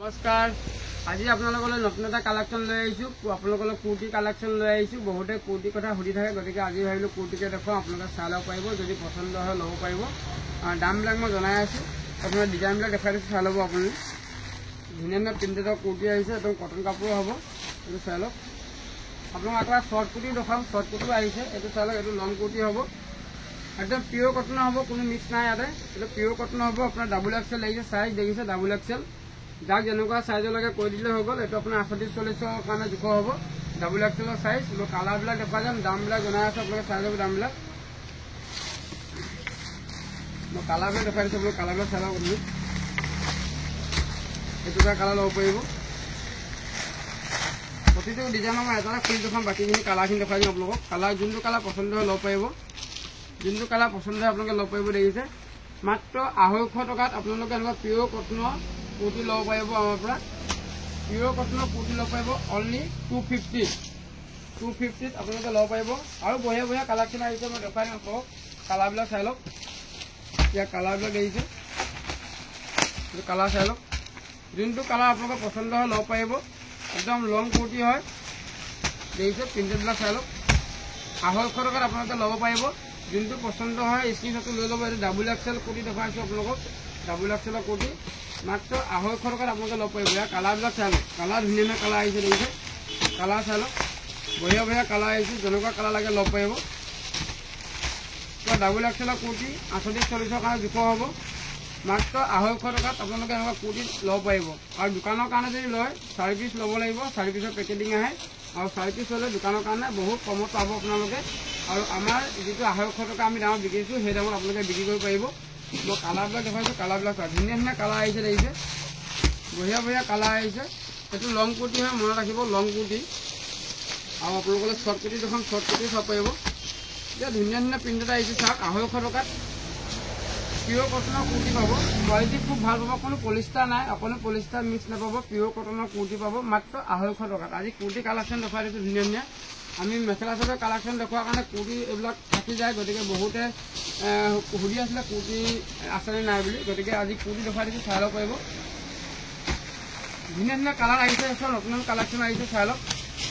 नमस्कार आज आपलोगों नतुन एटा कालेक्शन लै आइछु आपलोगों कुर्ती कालेक्शन लै आइछु बहुते कुर्ती कथा सुधि थाके गतिके आज भाविलो कुर्तीके देखो आपलोगों चाइ लब पारिब जदि पसंद है लब पारिब दाम बिलाक मैं जनाइ आछु आपनार डिजाइन बिलाक देखाइ दिछु चाइ लब आपुनि धुनिया प्रिंटेड कुर्ती आइছে एकदम कटन कापोर हबो एतु चाइ लक आपलोगों आटा शर्ट कुर्ती देखाम शर्ट कुर्ती आइছে एतु चाइ लक एतु लंग कुर्ती हबो एकदम प्योर कटन हबो कोनो मिक्स नाइ आते एतु प्योर कटन हबो आपनार डबल एक्सेल लागिছে साइज देखिছে डबल एक्सेल जाक जेनेकुवा साइजर लगे কৈ দিলে হৈ গল এটো আপোনাৰ 38-40 কাৰণে জোখ হ'ব ডাবল এক্সেলৰ সাইজ মই কালাৰ বিলাক দেখাই যাম দাম বিলাক জনাই আছে আপোনালোকে চাই ল'ব দাম বিলাক মই কালাৰ বিলাক দেখাই দিছো আপোনালোকে কালাৰ বিলাক চাই ল'ব এটোটা কালাৰ ল'ব পাৰিব প্ৰতিটো ডিজাইনৰ মই এটা খুলি দেখাম বাকিখিনি কালাৰখিনি দেখাই দিম আপোনালোকক কালাৰ যোনটো কালাৰ পছন্দ হয় ল'ব পাৰিব যোনটো কালাৰ পছন্দ হয় আপোনালোকে ল'ব পাৰিব দেখিছে মাত্ৰ 250 টকাত আপোনালোকে এনেকুৱা পিওৰ কটনৰ कुर्ती लब पार प्योर कटन कुर्ती लब पार ओनली 250 अपने लब पार और बढ़िया बढ़िया कालेक्शन आई मैं देखा आपको कलर बिल चाइ लक कलर बिल देखिए कलर चाइ लक जो कलर अपने पसंद है लब पार एकदम लंग कुर्ती है देखिए प्रिंटेड बिल चाइ लक 250 टका अपने लब पार जो पसंद है स्क्रीनशॉट लै लब डबल एक्सेल कुर्ती देखा डबल एक्सेल कुर्ती मात्र 250 टका अपने लब पार कलर बिल चाइ लक कलर धुनिया कलर आई देखिए कलर चाइ लक बढ़िया बढ़िया कलर आई जेनेकुवा कलर लगे लब पार डबल एक्सेल कुर्ती 38-40 कारण जूख हम मात्र 250 टका अपने कुर्ती लब पार और दुकानों कारण जो लय 4 पिस लब लगे 4 पिसर पेकेजिंग आए और 4 पिस लगे दुकानों कारण बहुत कमत पाब अपने और आमार जी 250 टका आम दाम बिकिছো সেই দামত अपने बिक्री कर पार मैं कलर बिल देखा कलर बिल धुनिया कलर आई देखिए बढ़िया बढ़िया कलर आई ये लंग कुर्ती है मन रखिए लंग कुर्ती और अपने शर्ट कुर्ती देखा शर्ट कुर्ती चाब पार धुनिया प्रिंटेड आई चाक 250 टका प्योर कटन कुर्ती पाब क्वालिटी खूब भल पा को पलिस्टार ना अपने पलिस्टार मिक्स ना प्योर कटन कुर्ती पाब मात्र 250 टका आज कुर्ती कालेक्शन देखा दी धुनिया आम मेखेला चादर कालेक्शन देखा कारण कुर्ती एबिल थी जाए गति के बहुते सुधि आसले कुर्ती आसने ना गति के आज कुर्ती देखा दी चाइ लब पार धुनिया कलर आई नतुन कालेक्शन आई चाइ लक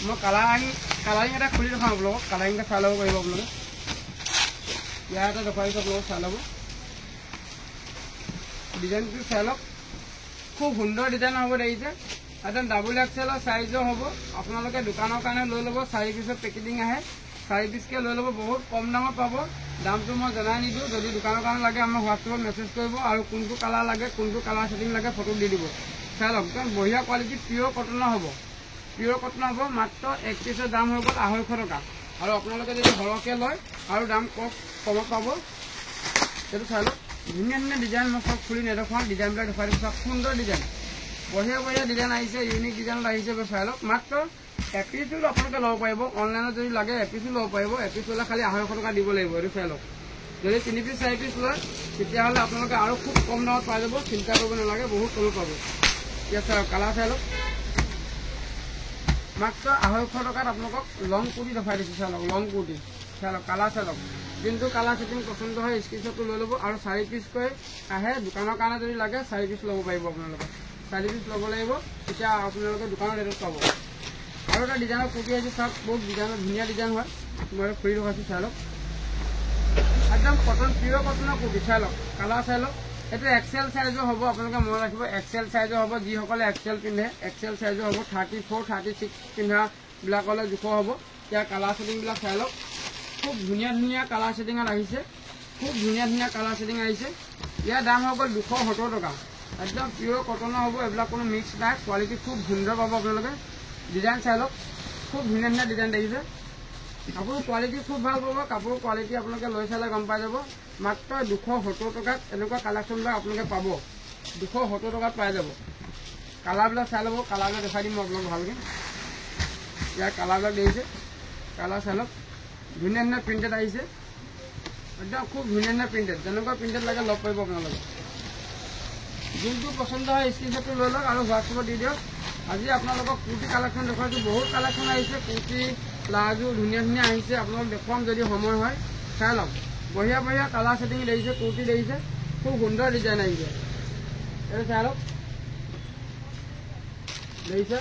मैं कालारिंग एट खुली देखा आप कालारिंग चाइ लब पार अपने इतना देखा आप चाइ लब डिजाइन चाइ लक खूब सुंदर डिजाइन हम देखिए एकदम डबल एक्सेल साइजर हम अपने दुकानों कारण लै लब 4 पिसर पेकेजिंग आए 4 पिस के लै लब बहुत कम दाम पा दाम तो मैं जनाई निदो जो दुकानों कारण लगे आम ह्वाट्सएप मेसेज कर कौन कलर लगे कौन कलर सेटिंग लगे फटो दी दी चाइ लक एकदम बढ़िया क्वालिटी प्योर कटन हम प्योर कटन हम मात्र 1 पिसर दाम हो गल 250 टका और अपने सरके लय और दाम कम पा चाइ लक धुनिया डिजाइन मैं सब खुली नेदेखा डिजाइन बिल देखा दी सुंदर डिजाइन बढ़िया बढ़िया डिजाइन आई यूनिक डिजाइन चाइ लक मात्र एपिसो अपने लब पार ऑनलाइन जो लगे एपिसो लब पार एपिसो खाली 250 टका दी लगे ये चाइ लक जो 3 पिस 4 पिस लय अपने और खूब कम दाम पाई जा चिंता करब नालागे बहुत कम पा कलर चाइ लक मात्र 250 टका अपने लंग कुर्ती देखा दी चाइ लक लंग कुर्ती चाइ लक कलर चाइ लक जो कलर सेटिंग पसंद है स्क्रीनशॉट लै लब और 4 पिसक आए दुकानों कारण जो लगे 4 पिस लब पार अपने 4 पिस लब लगे अपने दुकान रेट पा और एट डिजाइन कुर्ती आई सब बहुत डिजाइन धुनिया डिजाइन है मैं खुली देखा चाइ लक एकदम कटन प्योर कटन कुर्ती चाइ लक कलर चाइ लक ये एक्सेल साइजर हम अपने मन रखिए एक्सेल साइजर हम जिसक एक्सेल पिंधे एक्सेल साइजर हम 34-36 पिंधा बिल्कुल जूख हम क्या कलर सेटिंग चाइ लक खूब धुनिया कलर सेटिंग खूब धुनिया कलर सेटिंग यार दाम हो गल 270 टका एकदम प्योर कटन हम ये मिक्स ना क्वालिटी खूब सुंदर पा अपने डिजाइन चाइ लक खूब धुनिया डिजाइन देखिए कपड़ क्वालिटी खूब भल पा कपड़ क्वालिटी अपने लै चाले गम पाई जा मात्र 270 टका एनेकुवा कालेक्शन बिल अपने पा 270 टका पाई जा कलर बिल चाइ लब कलर बिल देखा दी मैं अपने भालके यार कलर बिल देखिए कलर चाइ लक धुनिया प्रिंटेड आई एकदम खूब धुनिया प्रिंटेड जेनेकुवा प्रिंटेड लगे लब पार अपने जो पसंद है स्क्रीनशॉट लै लक और ह्वाट्सएप दी दियक आज अपने कुर्ती कालेक्शन देखा बहुत कालेक्शन आई कुर्ती प्लाजो धुनिया अपने देखुआम जो समय है चाइ लक बढ़िया बढ़िया कलर सेटिंग देखिए कुर्ती देखिए खूब सुंदर डिजाइन आई चाइ लक দেখিছে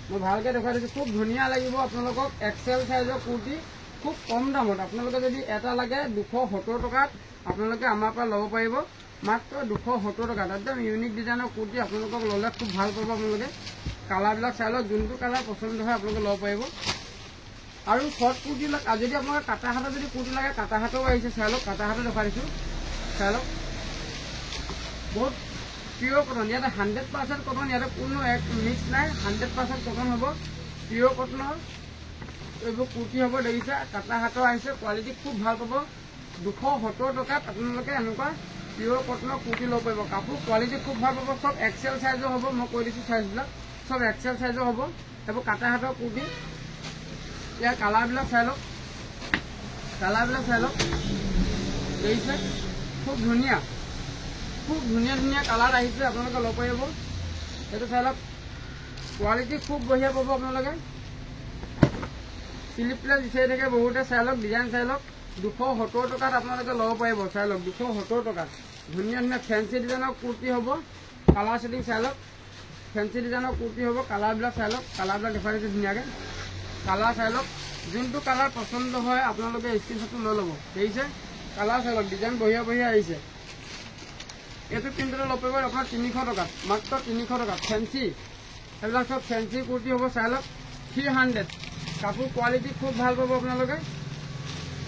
মই ভালকৈ দেখাই দিছোঁ। খুব ধুনীয়া লাগিব আপোনালোকক। এক্সেল সাইজৰ কুৰ্তি খুব কম দামত। আপোনালোকে যদি এটা লাগে 270 টকাত আপোনালোকে আমাৰ পৰা ল'ব পাৰিব। মাত্ৰ 270 টকাত একদম ইউনিক ডিজাইনৰ কুৰ্তি আপোনালোকক ল'লে খুব ভাল পাব। আপোনালোকে কালাৰবিলাক চাই লওক, যোনটো কালাৰ পচন্দ হয় আপোনালোকে ল'ব পাৰিব। আৰু শৰ্ট কুৰ্তি যদি আপোনালোকে কাটা হাতৰ যদি কুৰ্তি লাগে, কাটা হাতও আহিছে। চাই লওক, কাটা হাতো দেখাই দিছোঁ। চাই লওক, বহুত পিয়'ৰ কটন। ইয়াতে 100% কটন, ইয়াতে কোনো এক মিক্স নাই। 100% কটন হ'ব, পিয়'ৰ কটনৰ এইবোৰ কুৰ্তি হ'ব। দেখিছে কাটা হাতৰ আহিছে, কোৱালিটি খুব ভাল পাব। 270 টকাত আপোনালোকে এনেকুৱা পিয়'ৰ কটনৰ কুৰ্তি ল'ব পাৰিব। কাপোৰ কোৱালিটি খুব ভাল পাব। চব এক্সেল চাইজৰ হ'ব, মই কৈ দিছোঁ চাইজবিলাক চব এক্সেল চাইজৰ হ'ব। এইবোৰ কাটা হাতৰ কুৰ্তি। ইয়াৰ কালাৰবিলাক চাই লওক, কালাৰবিলাক চাই লওক। দেখিছে খুব ধুনীয়া, খুব ধুনীয়া ধুনীয়া কালাৰ আহিছে। আপোনালোকে ল'ব পাৰিব। এইটো চাই লওক, কোৱালিটি খুব বঢ়িয়া পাব আপোনালোকে। শ্লিভলেছ বিচাৰি থাকে বহুতে। চাই লওক, ডিজাইন চাই লওক। 270 টকাত আপোনালোকে ল'ব পাৰিব। চাই লওক, 270 টকাত ধুনীয়া ধুনীয়া ফেঞ্চি ডিজাইনৰ কুৰ্তি হ'ব। কালাৰ ছেটিং চাই লওক, ফেঞ্চি ডিজাইনৰ কুৰ্তি হ'ব। কালাৰবিলাক চাই লওক, কালাৰবিলাক দেখাই দিছোঁ ধুনীয়াকৈ। কালাৰ চাই লওক, যোনটো কালাৰ পচন্দ হয় আপোনালোকে স্ক্ৰীনশ্বটটো লৈ ল'ব। দেখিছে কালাৰ চাই লওক, ডিজাইন বঢ়িয়া বঢ়িয়া আহিছে। এইটো প্ৰিণ্টটো ল'ব পাৰিব আপোনাৰ 300 টকাত, মাত্ৰ 300 টকাত। ফেঞ্চি এইবিলাক চব ফেঞ্চি কুৰ্তি হ'ব। চাই লওক 300। কাপোৰ কোৱালিটি খুব ভাল পাব আপোনালোকে।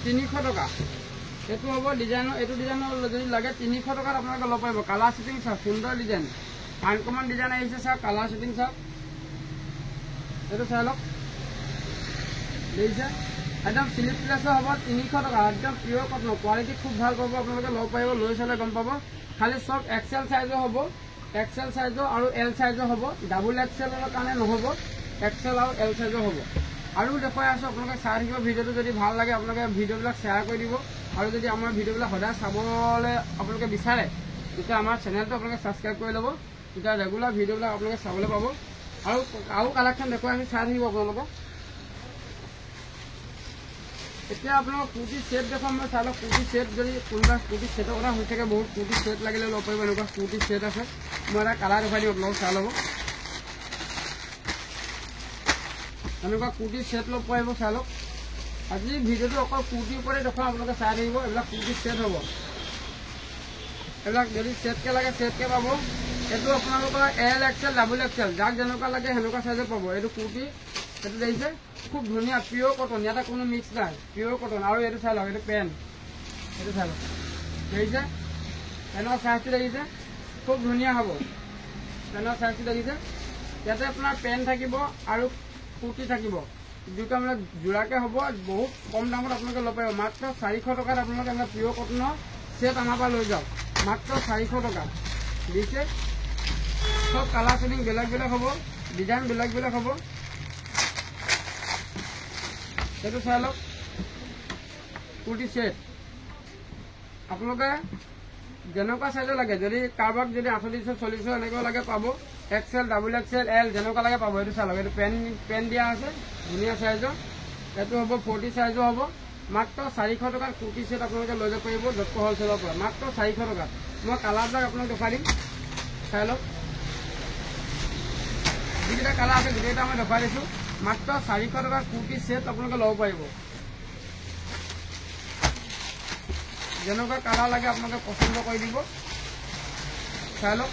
300 টকা এইটো হ'ব ডিজাইনৰ। এইটো ডিজাইনৰ যদি লাগে 300 টকাত আপোনালোকে ল'ব পাৰিব। কালাৰ ছেটিং চাওক, সুন্দৰ ডিজাইন, আনকমন ডিজাইন আহিছে। চাওক কালাৰ ছেটিং চাওক, এইটো চাই লওক। দেখিছে একদম শ্লিভলেছৰ হ'ব 300 টকা, একদম পিয়'ৰ কটনৰ। কোৱালিটি খুব ভাল পাব আপোনালোকে, ল'ব পাৰিব। লৈ চালে গম পাব। খালি চব এক্সেল চাইজৰ হ'ব, এক্সেল চাইজৰ আৰু এল চাইজৰ হ'ব। ডাবল এক্সেলৰ কাৰণে নহ'ব, এক্সেল আৰু এল চাইজৰ হ'ব। আৰু দেখুৱাই আছোঁ, আপোনালোকে চাই থাকিব ভিডিঅ'টো। যদি ভাল লাগে আপোনালোকে ভিডিঅ'বিলাক শ্বেয়াৰ কৰি দিব। আৰু যদি আমাৰ ভিডিঅ'বিলাক সদায় চাবলৈ আপোনালোকে বিচাৰে, তেতিয়া আমাৰ চেনেলটো আপোনালোকে ছাবস্ক্ৰাইব কৰি ল'ব। তেতিয়া ৰেগুলাৰ ভিডিঅ'বিলাক আপোনালোকে চাবলৈ পাব। আৰু কালেকশ্যন দেখুৱাই আমি চাই থাকিব আপোনালোকে। এতিয়া আপোনালোক কুৰ্তি ছেট দেখুৱাম মই। চাই লওক কুৰ্তি ছেট, যদি কোনোবা কুৰ্তি ছেটৰ কথা হৈ থাকে, বহুত কুৰ্তি ছেট লাগিলে ল'ব পাৰিব। এনেকুৱা কুৰ্তি ছেট আছে। মই এটা কালাৰ দেখুৱাই দিম, আপোনালোক চাই ল'ব। এনেকুৱা কুৰ্তি ছেট ল'ব পাৰিব। চাই লওক, আজি ভিডিঅ'টো অকল কুৰ্তিৰ ওপৰতে দেখুৱাম, আপোনালোকে চাই থাকিব। এইবিলাক কুৰ্তি ছেট হ'ব। এইবিলাক যদি ছেটকৈ লাগে ছেটকৈ পাব। এইটো আপোনালোকৰ এল এক্সেল, ডাবল এক্সেল, যাক যেনেকুৱা লাগে সেনেকুৱা চাইজত পাব। এইটো কুৰ্তি, এইটো দেখিছে খুব ধুনীয়া পিয়'ৰ কটন, ইয়াতে কোনো মিক্স নাই, পিয়'ৰ কটন। আৰু এইটো চাই লওক, এইটো পেণ্ট, এইটো চাই লওক। দেখিছে পেনৰ চাইজটো দেখিছে, খুব ধুনীয়া হ'ব। পেনৰ চাইজটো দেখিছে। ইয়াতে আপোনাৰ পেণ্ট থাকিব আৰু কুৰ্তি থাকিব, দুটা মানে জোৰাকৈ হ'ব। বহুত কম দামত আপোনালোকে ল'ব পাৰিব। মাত্ৰ 400 টকাত আপোনালোকে আমাৰ পিয়'ৰ কটনৰ ছেট আমাৰ পৰা লৈ যাওক। মাত্ৰ 400 টকা দিছে। চব কালাৰ ছেটিং বেলেগ বেলেগ হ'ব, ডিজাইন বেলেগ বেলেগ হ'ব। এইটো চাই লওক, কুৰ্তি ছেট আপোনালোকে যেনেকুৱা চাইজৰ লাগে। যদি কাৰোবাক যদি 38 40 এনেকুৱা লাগে পাব। এক্সেল, ডাবল এক্সেল, এল যেনেকুৱা লাগে পাব। এইটো চাই লওক, এইটো পেন দিয়া আছে, ধুনীয়া চাইজৰ। এইটো হ'ব 40 চাইজৰ হ'ব। মাত্ৰ 400 টকাত কুৰ্তি ছেট আপোনালোকে লৈ যাব পাৰিব য'ত হ'লচেলৰ পৰা। মাত্ৰ 400 টকাত। মই কালাৰবিলাক আপোনাক দেখাই দিম, চাই লওক। যিকেইটা কালাৰ আছে গোটেইকেইটা মই দেখাই দিছোঁ। মাত্ৰ 400 টকাত কুৰ্তি ছেট আপোনালোকে ল'ব পাৰিব। যেনেকুৱা কালাৰ লাগে আপোনালোকে পচন্দ কৰি দিব। চাই লওক,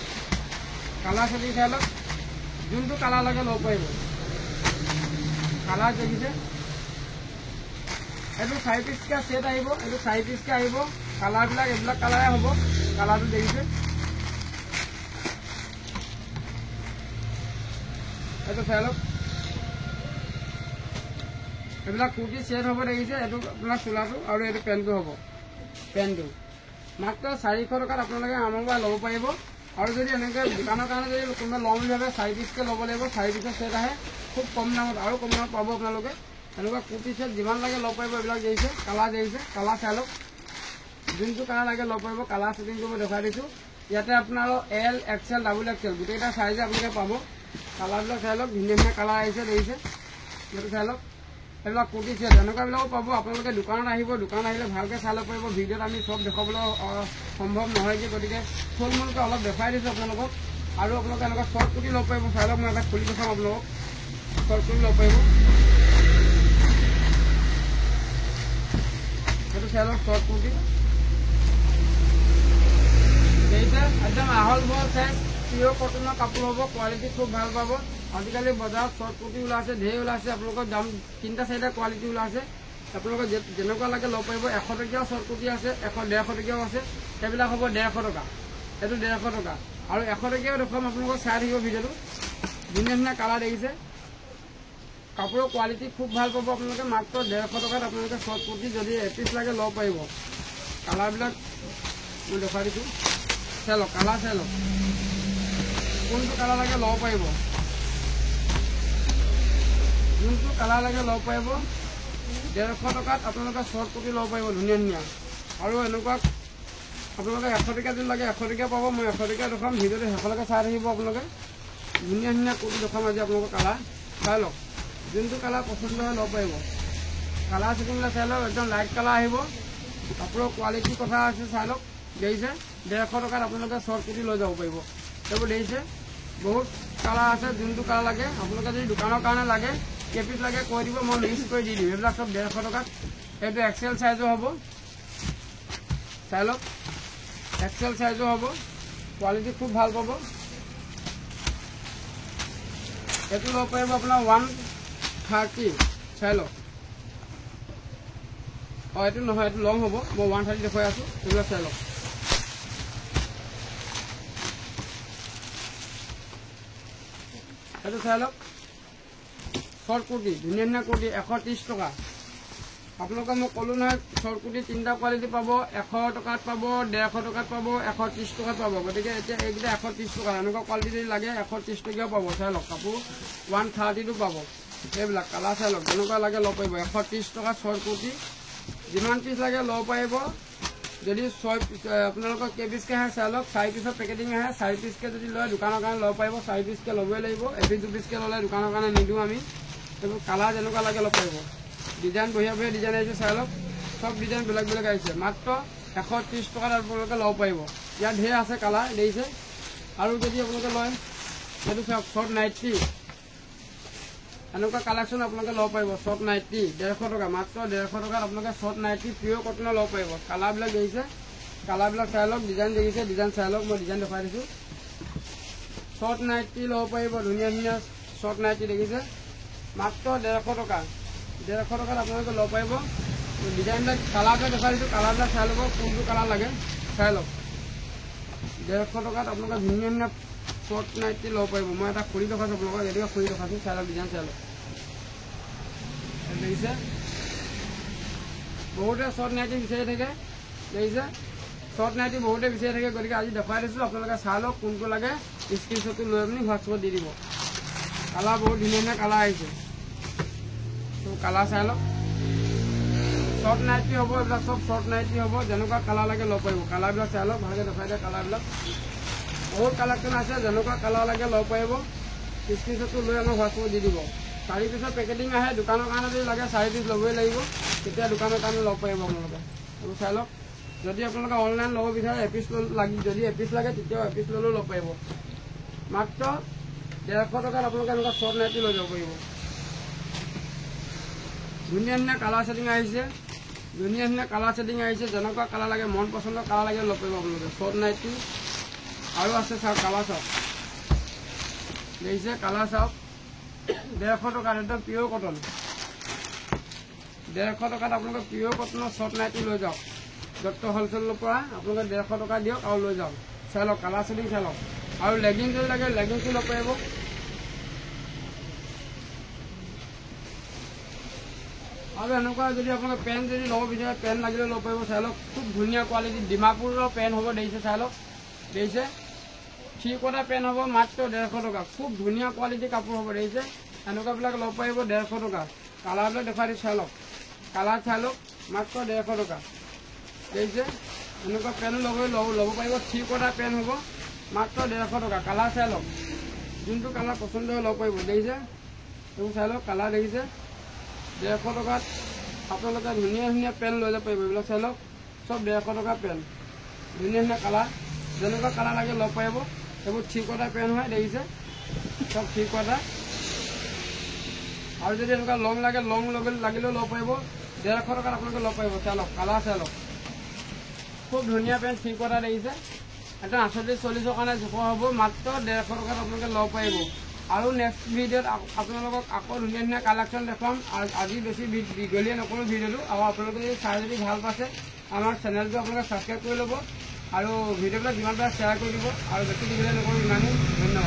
কালাৰ ছেটিং চাই লওক, যোনটো কালাৰ লাগে ল'ব পাৰিব। কালাৰ দেখিছে, এইটো 4 পিচকৈ ছেট আহিব। এইটো 4 পিচকৈ আহিব। কালাৰবিলাক এইবিলাক কালাৰে হ'ব। কালাৰটো দেখিছে, এইটো চাই লওক। এইবিলাক কুৰ্তি ছেট হ'ব। দেখিছে, এইটো আপোনাৰ চোলাটো আৰু এইটো পেণ্টটো হ'ব। পেণ্টটো মাত্ৰ 400 টকাত আপোনালোকে আমাৰ পৰা ল'ব পাৰিব। আৰু যদি এনেকৈ দোকানৰ কাৰণে যদি কোনোবা ল'ম বুলি ভাবে 4 পিচকৈ ল'ব লাগিব। 4 পিচৰ ছেট আহে, খুব কম দামত, আৰু কম দামত পাব আপোনালোকে। এনেকুৱা কুৰ্তি ছেট যিমান লাগে ল'ব পাৰিব। এইবিলাক দেখিছে, কালাৰ দেখিছে, কালাৰ চাই লওক, যোনটো কালাৰ লাগে ল'ব পাৰিব। কালাৰ ছেটিংটো মই দেখাই দিছোঁ। ইয়াতে আপোনাৰ এল এক্সেল, ডাবল এক্সেল গোটেইকেইটা চাইজে আপোনালোকে পাব। কালাৰবিলাক চাই লওক, ধুনীয়া ধুনীয়া কালাৰ আহিছে। দেখিছে, সেইটো চাই লওক। এইবিলাক কুৰ্তি ছেট এনেকুৱাবিলাকো পাব। আপোনালোকে দোকানত আহিব, দোকানত আহিলে ভালকৈ চাই ল'ব পাৰিব। ভিডিঅ'ত আমি চব দেখাবলৈ সম্ভৱ নহয় যে, গতিকে থুলমূলকৈ অলপ দেখুৱাই দিছোঁ আপোনালোকক। আৰু আপোনালোকে এনেকুৱা শ্বৰ্ট কুৰ্তি ল'ব পাৰিব। চাই লওক মই এটা খুলি দেখাম আপোনালোকক। শ্বৰ্ট কুৰ্তি ল'ব পাৰিব। সেইটো চাই লওক শ্বৰ্ট কুৰ্তি দেখিছে, একদম আহল বহল চাইজ, পিয়ৰ কটনৰ কাপোৰ হ'ব, কোৱালিটি খুব ভাল পাব। আজিকালি বজাৰত শ্বৰ্ট কুৰ্তি ওলাইছে, ঢেৰ ওলাইছে। আপোনালোকৰ দাম 3-4টা কোৱালিটি ওলাইছে। আপোনালোকে যেনেকুৱা লাগে ল'ব পাৰিব। 100 টকীয়াও শ্বৰ্ট কুৰ্তি আছে, 100-150 টকীয়াও আছে। সেইবিলাক হ'ব 150 টকা, এইটো 150 টকা। আৰু 100 টকীয়াও দেখুৱাম আপোনালোকক, চাই থাকিব ভিডিঅ'টো। ধুনীয়া ধুনীয়া কালাৰ দেখিছে, কাপোৰৰ কোৱালিটি খুব ভাল পাব আপোনালোকে। মাত্ৰ 150 টকাত আপোনালোকে শ্বৰ্ট কুৰ্তি যদি এপিচ লাগে ল'ব পাৰিব। কালাৰবিলাক মই দেখুৱাই দিছোঁ, চাই লওক কালাৰ, চাই লওক কোনটো কালাৰ লাগে ল'ব পাৰিব। যোনটো কালাৰ লাগে ল'ব পাৰিব। 150 টকাত আপোনালোকে শ্বৰ্ট কুৰ্তি ল'ব পাৰিব, ধুনীয়া ধুনীয়া। আৰু এনেকুৱা আপোনালোকে 100 টকীয়া যদি লাগে 100 টকীয়া পাব। মই 100 টকীয়া দেখুৱাম, ভিডিঅ'টো শেষলৈকে চাই থাকিব আপোনালোকে। ধুনীয়া ধুনীয়া কুৰ্তি দেখুৱাম আজি আপোনালোকৰ। কালাৰ চাই লওক, যোনটো কালাৰ পচন্দ হয় ল'ব পাৰিব। কালাৰ ছেটিংবিলাক চাই লওক, একদম লাইট কালাৰ আহিব। কাপোৰৰ কোৱালিটিৰ কথা আছে, চাই লওক দেখিছে। 150 টকাত আপোনালোকে শ্বৰ্ট কুৰ্তি লৈ যাব পাৰিব। সেইবোৰ দেখিছে, বহুত কালাৰ আছে। যোনটো কালাৰ লাগে আপোনালোকে যদি দোকানৰ কাৰণে লাগে, কেইপিচ লাগে কৈ দিব, মই লিষ্ট কৰি দি দিম। এইবিলাক চব 150 টকাত। এইটো এক্সেল চাইজো হ'ব, চাই লওক এক্সেল চাইজো হ'ব, কোৱালিটি খুব ভাল পাব। এইটো ল'ব পাৰিব আপোনাৰ 130, চাই লওক। এইটো নহয়, এইটো লং হ'ব। মই 130 দেখুৱাই আছোঁ, এইবিলাক চাই লওক। এইটো চাই লওক শ্বৰ্ট কুৰ্তি, ধুনীয়া ধুনীয়া কুৰ্তি, 130 টকা। আপোনালোকে মই ক'লোঁ নহয়, শ্বৰ্ট কুৰ্তি 3টা কোৱালিটি পাব। 100 টকাত পাব, 150 টকাত পাব, 130 টকাত পাব। গতিকে এতিয়া এইকেইটা 130 টকা। এনেকুৱা কোৱালিটি যদি লাগে 130 টকীয়াও পাব। চাই লওক কাপোৰ 130টো পাব। সেইবিলাক কালাৰ চাই লওক, যেনেকুৱা লাগে ল'ব পাৰিব। 130 টকা শ্বৰ্ট কুৰ্তি, যিমান পিচ লাগে ল'ব পাৰিব। যদি 6 পিচ আপোনালোকৰ কেইপিচকৈ আহে চাই লওক। 4 পিচৰ পেকেটিং আহে, 4 পিচকৈ যদি লয় দোকানৰ কাৰণে ল'ব পাৰিব। 4 পিচকৈ ল'বই লাগিব, এপিচ 2 পিচকৈ ল'লে দোকানৰ কাৰণে নিদিওঁ আমি। এইবোৰ কালাৰ যেনেকুৱা লাগে ল'ব পাৰিব। ডিজাইন বঢ়িয়া বঢ়িয়া ডিজাইন আহিছে, চাই লওক চব ডিজাইন বেলেগ বেলেগ আহিছে। মাত্ৰ 130 টকাত আপোনালোকে ল'ব পাৰিব। ইয়াত ঢেৰ আছে কালাৰ দেখিছে। আৰু যদি আপোনালোকে লয়, সেইটো চাওক শ্বৰ্ট নাইটি, এনেকুৱা কালেকশ্যন আপোনালোকে ল'ব পাৰিব। শ্বৰ্ট নাইটি 150 টকা, মাত্ৰ 150 টকাত আপোনালোকে শ্বৰ্ট নাইটি পিয়ৰ কটনৰ ল'ব পাৰিব। কালাৰবিলাক দেখিছে, কালাৰবিলাক চাই লওক, ডিজাইন দেখিছে, ডিজাইন চাই লওক। মই ডিজাইন দেখুৱাই দিছোঁ। শ্বৰ্ট নাইটি ল'ব পাৰিব, ধুনীয়া ধুনীয়া শ্বৰ্ট নাইটি দেখিছে, মাত্ৰ 150 টকা। 150 টকাত আপোনালোকে ল'ব পাৰিব। ডিজাইনবিলাক কালাৰবিলাক দেখুৱাই দিছোঁ, কালাৰবিলাক চাই ল'ব, কোনটো কালাৰ লাগে চাই লওক। 150 টকাত আপোনালোকে ধুনীয়া ধুনীয়া শ্বৰ্ট নাইটি ল'ব পাৰিব। মই এটা খুলি দেখাইছোঁ আপোনালোকক, এদিকে খুলি দেখাইছোঁ, চাই লওক ডিজাইন চাই লওক। দেখিছে, বহুতে শ্বৰ্ট নাইটি বিচাৰি থাকে, দেখিছে শ্বৰ্ট নাইটি বহুতে বিচাৰি থাকে। গতিকে আজি দেখুৱাই দিছোঁ, আপোনালোকে চাই লওক কোনটো লাগে। স্ক্ৰীনশ্বটটো লৈ আপুনি হোৱাটছএপত দি দিব। কালাৰ বহুত ধুনীয়া ধুনীয়া কালাৰ আহিছে, তো কালাৰ চাই লওক। শ্বৰ্ট নাইটি হ'ব, এইবিলাক চব শ্বৰ্ট নাইটি হ'ব। যেনেকুৱা কালাৰ লাগে ল'ব পাৰিব। কালাৰবিলাক চাই লওক, ভালকৈ দেখুৱাই দিয়ে। কালাৰবিলাক বহুত কালেকশ্যন আছে, যেনেকুৱা কালাৰ লাগে ল'ব পাৰিব। স্ক্ৰীনশ্বটটো লৈ আমাক হোৱাটছএপত দি দিব। 4 পিচৰ পেকেটিং আহে, দোকানৰ কাৰণে যদি লাগে 4 পিচ ল'বই লাগিব, তেতিয়া দোকানৰ কাৰণে ল'ব পাৰিব আপোনালোকে। এইবোৰ চাই লওক। যদি আপোনালোকে অনলাইন ল'ব বিচাৰে, এপিচ যদি এপিচ লাগে তেতিয়াও এপিচ ল'লেও ল'ব পাৰিব। মাত্ৰ 150 টকাত আপোনালোকে এনেকুৱা শ্বৰ্ট নাইটি লৈ যাব পাৰিব। ধুনীয়া ধুনীয়া কালাৰ ছেটিং আহিছে, ধুনীয়া ধুনীয়া কালাৰ ছেটিং আহিছে। যেনেকুৱা কালাৰ লাগে, মন পচন্দৰ কালাৰ লাগে ল'ব পাৰিব আপোনালোকে। শ্বৰ্ট নাইটি আৰু আছে, চাওক কালাৰ চাওক, দেখিছে কালাৰ চাওক। 150 টকাত একদম পিয়ৰ কটন। 150 টকাত আপোনালোকে পিয়ৰ কটনৰ শ্বৰ্ট নাইটি লৈ যাওক। দত্ত হ'লচেলৰ পৰা আপোনালোকে 150 টকা দিয়ক আৰু লৈ যাওক। চাই লওক কালাৰ ছেটিং চাই লওক। আৰু লেগিংছ যদি লাগে লেগিংছো ল'ব পাৰিব। আৰু এনেকুৱা যদি আপোনালোকে পেণ্ট যদি ল'ব বিচাৰে, পেণ্ট লাগিলে ল'ব পাৰিব। চাই লওক খুব ধুনীয়া কোৱালিটি, ডিমাপুৰৰ পেণ্ট হ'ব, দেখিছে চাই লওক। দেখিছে 3/4 পেণ্ট হ'ব, মাত্ৰ 150 টকা। খুব ধুনীয়া কোৱালিটি কাপোৰ হ'ব, দেখিছে। এনেকুৱাবিলাক ল'ব পাৰিব 150 টকা। কালাৰবিলাক দেখুৱাই দিছোঁ, চাই লওক কালাৰ চাই লওক, মাত্ৰ 150 টকা। দেখিছে এনেকুৱা পেণ্ট ল'ব পাৰিব। 3/4 পেণ্ট হ'ব, মাত্ৰ 150 টকা। কালাৰ চাই লওক, যোনটো কালাৰ পচন্দ হয় ল'ব পাৰিব। দেখিছে এইবোৰ চাই লওক, কালাৰ দেখিছে। 150 টকাত আপোনালোকে ধুনীয়া ধুনীয়া পেণ্ট লৈ যাব পাৰিব। এইবিলাক চাই লওক, চব 150 টকা পেণ্ট, ধুনীয়া ধুনীয়া কালাৰ, যেনেকুৱা কালাৰ লাগে ল'ব পাৰিব। এইবোৰ থ্ৰী কোৱাৰ্টাৰ পেণ্ট হয়, দেখিছে চব থ্ৰী কোৱাৰ্টাৰ। আৰু যদি এনেকুৱা লং লাগে, লং লাগিলেও ল'ব পাৰিব, 150 টকাত আপোনালোকে ল'ব পাৰিব। চালক কালাৰ চালক, খুব ধুনীয়া পেণ্ট থ্ৰী কোৱাৰ্টাৰ দেখিছে, একদম 48-40 কাৰণে জোখৰ হ'ব, মাত্ৰ 150 টকাত আপোনালোকে ল'ব পাৰিব। আৰু নেক্সট ভিডিঅ'ত আপোনালোকক আকৌ ধুনীয়া ধুনীয়া কালেকশ্যন দেখুৱাম। আজি বেছি দীঘলীয়া নকৰোঁ ভিডিঅ'টো। আৰু আপোনালোকে যদি চাই যদি ভাল পাইছে, আমাৰ চেনেলটো আপোনালোকে ছাবস্ক্ৰাইব কৰি ল'ব আৰু ভিডিঅ'বিলাক যিমান পাৰে শ্বেয়াৰ কৰি দিব। আৰু বেছি দীঘলীয়া নকৰোঁ, ইমানেই। ধন্যবাদ।